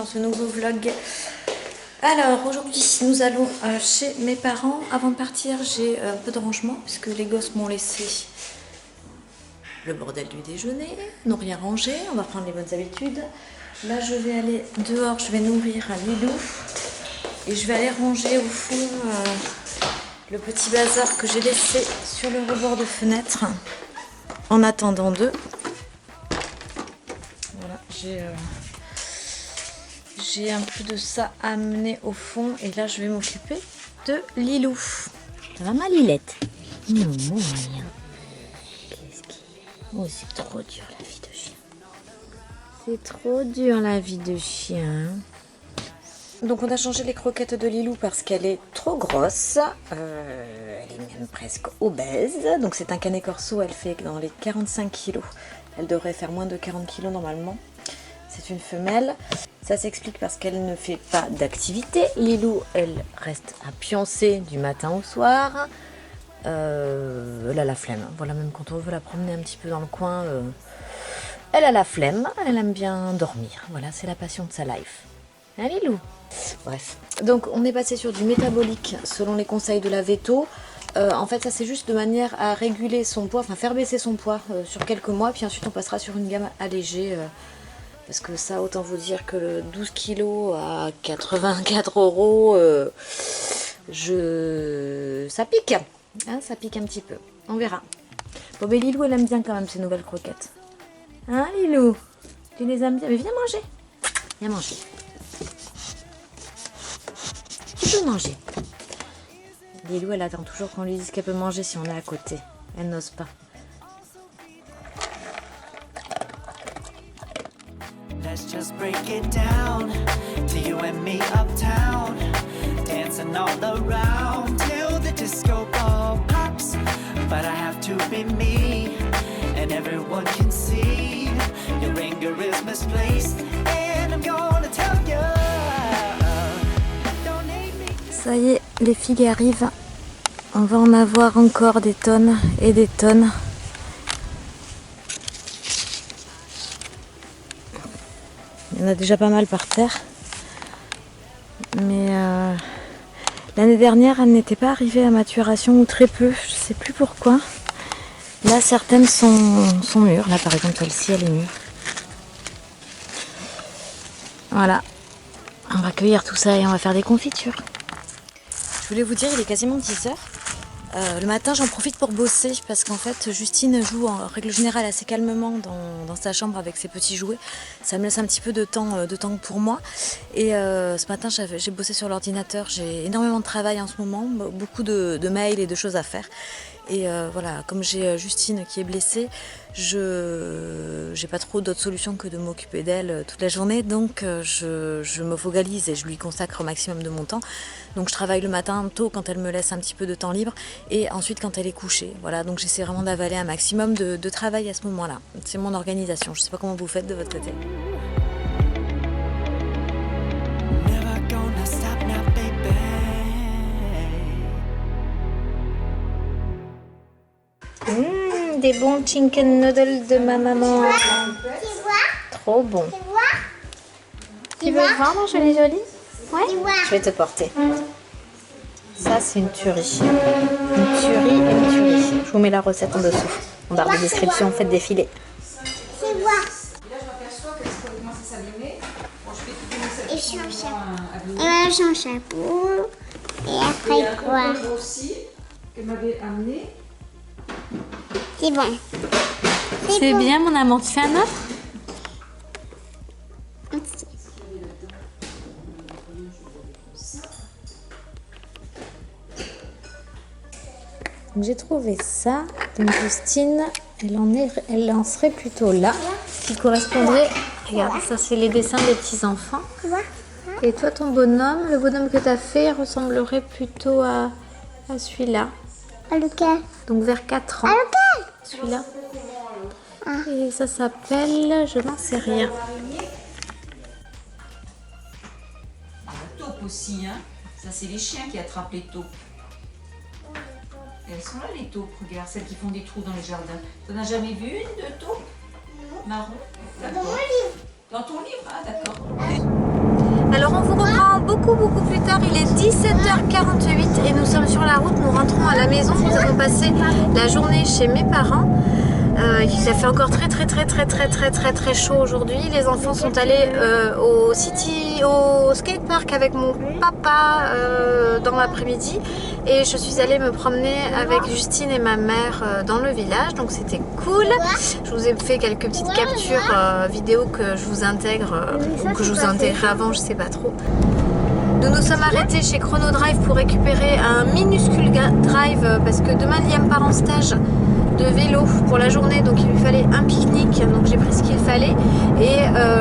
dans ce nouveau vlog. Alors aujourd'hui nous allons chez mes parents. Avant de partir j'ai un peu de rangement puisque les gosses m'ont laissé le bordel du déjeuner, n'ont rien rangé, on va prendre les bonnes habitudes. Là je vais aller dehors, je vais nourrir un Lilou et je vais aller ranger au fond le petit bazar que j'ai laissé sur le rebord de fenêtre en attendant d'eux. Voilà, j'ai un peu de ça à amener au fond et là je vais m'occuper de Lilou. Ça va ma Lilette? Non, rien. Qu'est-ce qui... Oh, c'est trop dur la vie de chien. C'est trop dur la vie de chien. Donc on a changé les croquettes de Lilou parce qu'elle est trop grosse. Elle est même presque obèse. Donc c'est un canet corso, elle fait dans les 45 kg. Elle devrait faire moins de 40 kg normalement. C'est une femelle. Ça s'explique parce qu'elle ne fait pas d'activité. Lilou, elle reste à pioncer du matin au soir. Elle a la flemme. Voilà, même quand on veut la promener un petit peu dans le coin, elle a la flemme. Elle aime bien dormir. Voilà, c'est la passion de sa life. Hein, Lilou? Bref. Donc on est passé sur du métabolique selon les conseils de la véto. En fait, ça c'est juste de manière à réguler son poids, enfin faire baisser son poids sur quelques mois. Puis ensuite on passera sur une gamme allégée. Parce que ça, autant vous dire que le 12 kg à 84 €, ça pique. Hein, ça pique un petit peu. On verra. Bon, mais Lilou, elle aime bien quand même ces nouvelles croquettes. Hein, Lilou? Tu les aimes bien? Mais viens manger. Viens manger. Tu peux manger. Lilou, elle attend toujours qu'on lui dise qu'elle peut manger si on est à côté. Elle n'ose pas. Let's just break it down to you and me uptown, dancing all around till the disco ball pops. But I have to be me, and everyone can see your anger is misplaced, and I'm gonna tell you. Don't hate me. Ça y est, les figues arrivent. On va en avoir encore des tonnes et des tonnes. Il y en a déjà pas mal par terre. Mais l'année dernière, elles n'étaient pas arrivées à maturation ou très peu. Je sais plus pourquoi. Là, certaines sont mûres. Là, par exemple, celle-ci, elle est mûre. Voilà. On va cueillir tout ça et on va faire des confitures. Je voulais vous dire, il est quasiment 10 h. Le matin, j'en profite pour bosser parce qu'en fait, Justine joue en règle générale assez calmement dans sa chambre avec ses petits jouets. Ça me laisse un petit peu de temps pour moi. Et ce matin, j'ai bossé sur l'ordinateur. J'ai énormément de travail en ce moment, beaucoup de mails et de choses à faire. Et voilà, comme j'ai Justine qui est blessée, j'ai pas trop d'autres solutions que de m'occuper d'elle toute la journée. Donc je me focalise et je lui consacre au maximum de mon temps. Donc je travaille le matin tôt quand elle me laisse un petit peu de temps libre et ensuite quand elle est couchée. Voilà, donc j'essaie vraiment d'avaler un maximum de travail à ce moment-là. C'est mon organisation. Je sais pas comment vous faites de votre côté. Never gonna stop now, baby. Des bons chicken noodles de ma maman. Trop bon. Tu veux vendre, jolie jolie? Ouais. Je vais te porter. Ça, c'est une tuerie. Une tuerie et une tuerie. Je vous mets la recette en dessous. En barre de description, faites défiler. Et son chapeau. Et voilà son chapeau. Et après quoi? C'est bon. C'est bien, mon amour. Tu fais un autre? J'ai trouvé ça. Donc Justine, elle en serait plutôt là. Qui correspondrait. Regarde, ça c'est les dessins des petits enfants. Et toi, ton bonhomme, le bonhomme que tu as fait, ressemblerait plutôt à celui-là. À lequel? Donc vers 4 ans. À lequel? Celui-là. Et ça s'appelle, je n'en sais rien. La taupe aussi, hein. Ça, c'est les chiens qui attrapent les taupes. Elles sont là, les taupes, regarde, celles qui font des trous dans les jardins. T'en as jamais vu une de taupe? Marron? D'accord. Dans ton livre? Ah, d'accord. Alors on vous reprend beaucoup plus tard, il est 17h48 et nous sommes sur la route, nous rentrons à la maison. Nous avons passé la journée chez mes parents. Il a fait encore très chaud aujourd'hui. Les enfants sont allés au skatepark avec mon papa dans l'après-midi et je suis allée me promener avec Justine et ma mère dans le village, donc c'était cool. Je vous ai fait quelques petites captures vidéo que je vous intègre ou que je vous intégrerai avant, je sais pas trop. Nous nous sommes arrêtés chez Chrono Drive pour récupérer un minuscule drive parce que demain Liam part en stage de vélo pour la journée, donc il lui fallait un pique-nique, donc j'ai pris ce qu'il fallait et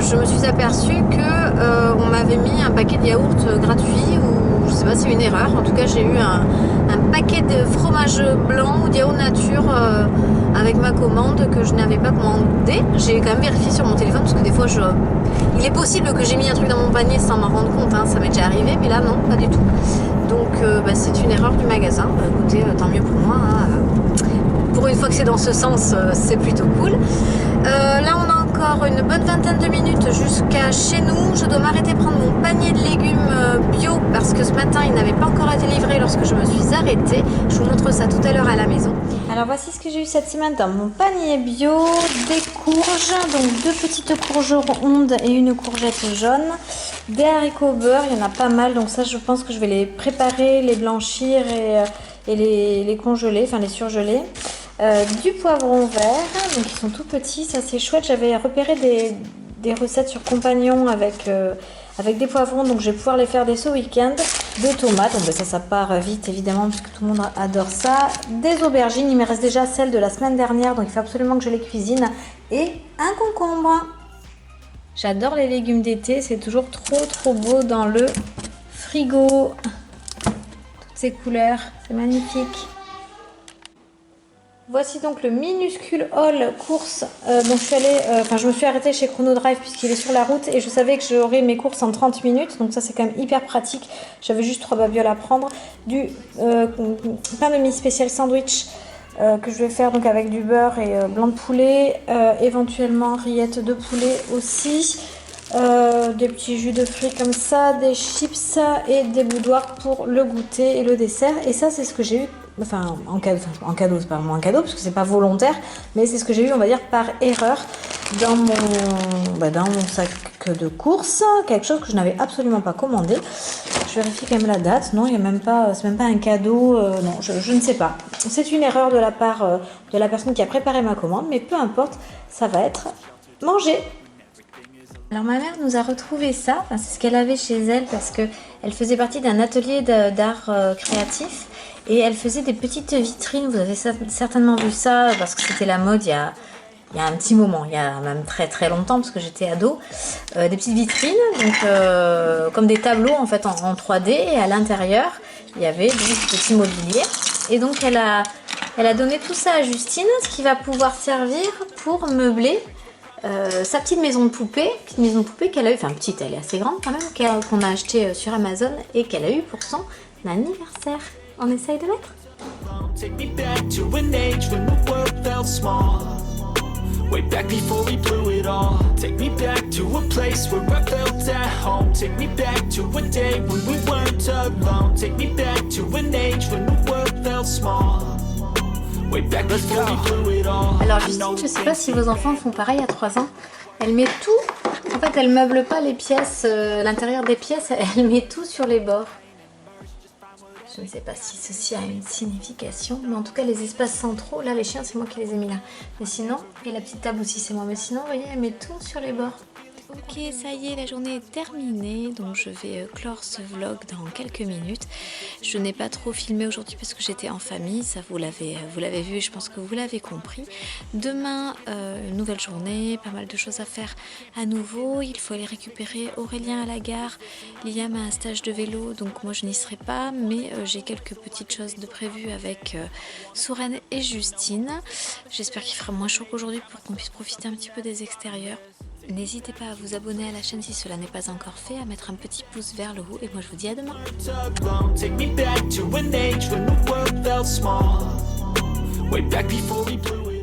je me suis aperçue que on m'avait mis un paquet de yaourt gratuit ou je sais pas, c'est une erreur. En tout cas j'ai eu un paquet de fromage blanc ou de yaourt nature avec ma commande que je n'avais pas commandé. J'ai quand même vérifié sur mon téléphone parce que des fois il est possible que j'ai mis un truc dans mon panier sans m'en rendre compte, hein. Ça m'est déjà arrivé, mais là non, pas du tout. Donc c'est une erreur du magasin. Écoutez, tant mieux pour moi, hein. Pour une fois que c'est dans ce sens, c'est plutôt cool. Là, on a encore une bonne vingtaine de minutes jusqu'à chez nous. Je dois m'arrêter prendre mon panier de légumes bio parce que ce matin, il n'avait pas encore été livré lorsque je me suis arrêtée. Je vous montre ça tout à l'heure à la maison. Alors, voici ce que j'ai eu cette semaine dans mon panier bio. Des courges, donc 2 petites courges rondes et une courgette jaune. Des haricots au beurre, il y en a pas mal. Donc ça, je pense que je vais les préparer, les blanchir et les congeler, enfin les surgeler. Du poivron vert, donc ils sont tout petits, ça c'est chouette. J'avais repéré des recettes sur Compagnon avec des poivrons, donc je vais pouvoir les faire dès ce week-end. Des tomates, donc ça part vite évidemment puisque tout le monde adore ça. Des aubergines, il me reste déjà celles de la semaine dernière, donc il faut absolument que je les cuisine. Et un concombre. J'adore les légumes d'été, c'est toujours trop beau dans le frigo. Toutes ces couleurs, c'est magnifique. Voici donc le minuscule haul course. Donc je me suis arrêtée chez Chrono Drive puisqu'il est sur la route et je savais que j'aurais mes courses en 30 minutes. Donc ça c'est quand même hyper pratique. J'avais juste 3 babioles à prendre. Du pain de mie spécial sandwich que je vais faire donc avec du beurre et blanc de poulet. Éventuellement rillettes de poulet aussi. Des petits jus de fruits comme ça, des chips et des boudoirs pour le goûter et le dessert. Et ça c'est ce que j'ai eu. Enfin, en cadeau, c'est pas vraiment un cadeau parce que c'est pas volontaire, mais c'est ce que j'ai eu, on va dire, par erreur dans mon sac de course, quelque chose que je n'avais absolument pas commandé. Je vérifie quand même la date. Non, il y a même pas, c'est même pas un cadeau. Non, je ne sais pas. C'est une erreur de la part de la personne qui a préparé ma commande, mais peu importe, ça va être mangé. Alors ma mère nous a retrouvé ça, enfin, c'est ce qu'elle avait chez elle parce que elle faisait partie d'un atelier d'art créatif. Et elle faisait des petites vitrines, vous avez certainement vu ça parce que c'était la mode il y a un petit moment, il y a même très longtemps parce que j'étais ado. Des petites vitrines, donc comme des tableaux en fait en 3D et à l'intérieur il y avait du petit mobilier. Et donc elle a donné tout ça à Justine, ce qui va pouvoir servir pour meubler sa petite maison de poupée qu'elle a eu, enfin petite, elle est assez grande quand même, qu'on a acheté sur Amazon et qu'elle a eu pour son anniversaire. On essaye de mettre. Take me back to an age when the world felt small. Way back before we blew it all. Take me back to a place where I felt at home. Take me back to a day when we weren't alone. Take me back to an age when the world felt small. Way back before we blew it all. Alors Justine, je sais pas si vos enfants font pareil à 3 ans. Elle met tout. En fait, elle meuble pas les pièces, l'intérieur des pièces. Elle met tout sur les bords. Je ne sais pas si ceci a une signification, mais en tout cas les espaces centraux, là les chiens c'est moi qui les ai mis là. Mais sinon, et la petite table aussi c'est moi, mais sinon vous voyez elle met tout sur les bords. Ok, ça y est, la journée est terminée, donc je vais clore ce vlog dans quelques minutes. Je n'ai pas trop filmé aujourd'hui parce que j'étais en famille, ça vous l'avez vu et je pense que vous l'avez compris. Demain, une nouvelle journée, pas mal de choses à faire à nouveau. Il faut aller récupérer Aurélien à la gare. Liam a un stage de vélo, donc moi je n'y serai pas, mais j'ai quelques petites choses de prévues avec Soren et Justine. J'espère qu'il fera moins chaud qu'aujourd'hui pour qu'on puisse profiter un petit peu des extérieurs. N'hésitez pas à vous abonner à la chaîne si cela n'est pas encore fait, à mettre un petit pouce vers le haut et moi je vous dis à demain. Take me back to an age when the world felt small. Way back before we blew it.